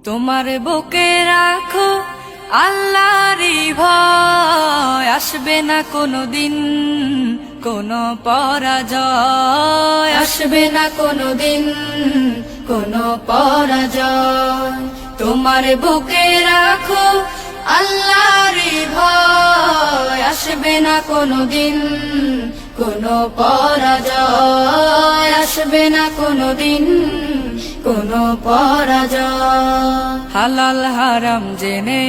তোমার বুকে রাখো আল্লাহরই ভয়, আসবে না কোনোদিন কোনো পরাজয়, আসবে না কোনোদিন কোনো পরাজয়। তোমার বুকে রাখো আল্লাহরই ভয়, আসবে না কোনোদিন কোনো পরাজয়, আসবে না কোনোদিন কোনো পরাজয়। হালাল হারাম জেনে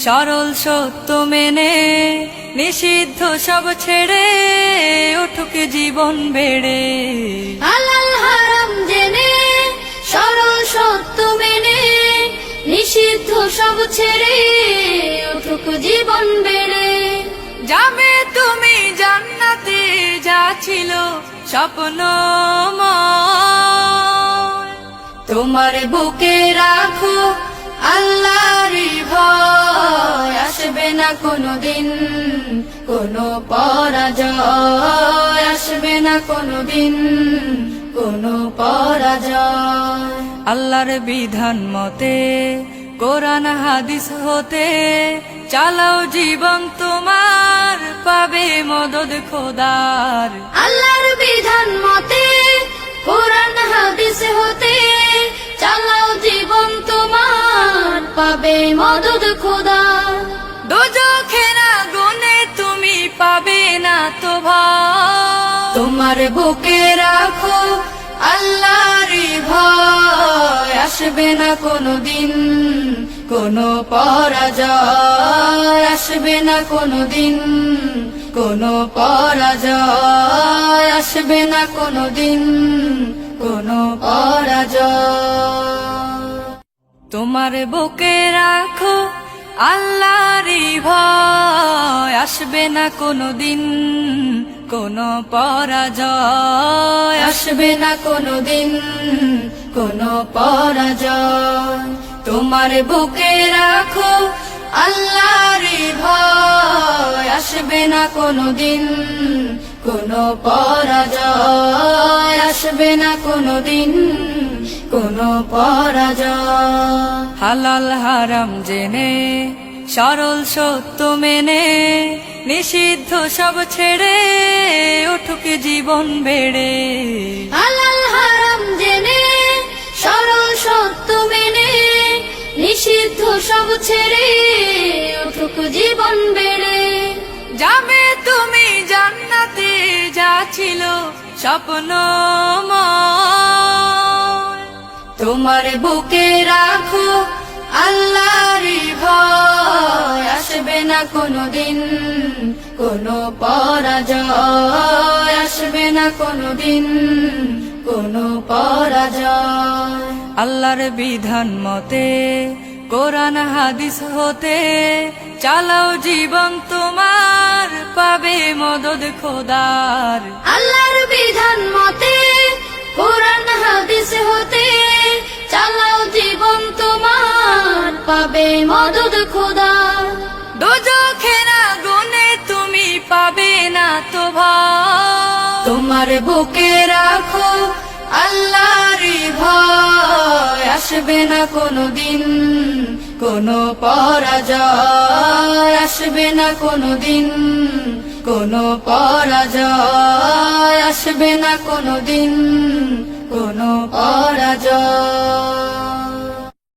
সরল সত্য মেনে নিষিদ্ধ সব ছেড়ে উঠুক জীবন বেড়ে। হালাল হারাম জেনে সরল সত্য মেনে নিষিদ্ধ সব ছেড়ে উঠুক জীবন বেড়ে। যাবে তুমি জান্নাতে, যা ছিল স্বপ্নময়। তোমার বুকে রাখো আল্লাহরই ভয়, আসবে না কোনোদিন কোনো পরাজয়, আসবে না কোনোদিন কোনো পরাজয়। আল্লাহর বিধান মতে কোরআন হাদিস হতে চালাও জীবন তোমার, পাবে মদদ খোদার। আল্লাহর বিধান মতে কোরআন হাদিস হতে চালাও জীবন তোমার, পাবে মদদ খোদা। দোজখের আগুনে তুমি পাবে না তো ভয়। তোমার বুকে রাখো আল্লাহরই ভয়, আসবে না কোনোদিন কোনো পরাজয়, আসবে না কোনোদিন কোনো পরাজয়, আসবে না কোনোদিন কোনো পরাজয়। তোমার বুকে রাখো আল্লাহরই ভয়, আসবে না কোনোদিন কোনো পরাজয়, আসবে না কোনোদিন কোনো পরাজয়। তোমার বুকে রাখো আল্লাহরই ভয়, আসবে না কোনোদিন কোনো পরাজয়, আসবে না কোনোদিন কোনো পরাজয়। হালাল হারাম জেনে সরল সত্য মেনে নিষিদ্ধ সব ছেড়ে উঠুক জীবন বেড়ে। হালাল হারাম জেনে সরল সত্য মেনে নিষিদ্ধ সব ছেড়ে উঠুক জীবন বেড়ে। যাবে তুমি জান্নাতে, যা ছিল স্বপ্নময়। তোমার বুকে রাখো আল্লাহরই ভয়, আসবে না কোনোদিন কোনো পরাজয়, আসবে না কোনোদিন কোনো পরাজয়। আল্লাহর বিধান মতে কোরআন হাদিস হতে চালাও জীবন তোমার, পাবে মদদ খোদার। আল্লাহর বিধান মতে কোরআন হাদিস হতে চালাও জীবন তোমার, পাবে মদদ খোদা। দোজখের আগুনে তুমি পাবে না তো ভয়। তোমার বুকে রাখো আল্লাহরই ভয়, আসবে না কোনোদিন কোনো পরাজয়, আসবে না কোনোদিন কোনো পরাজয়, আসবে না কোনোদিন কোনো পরাজয়।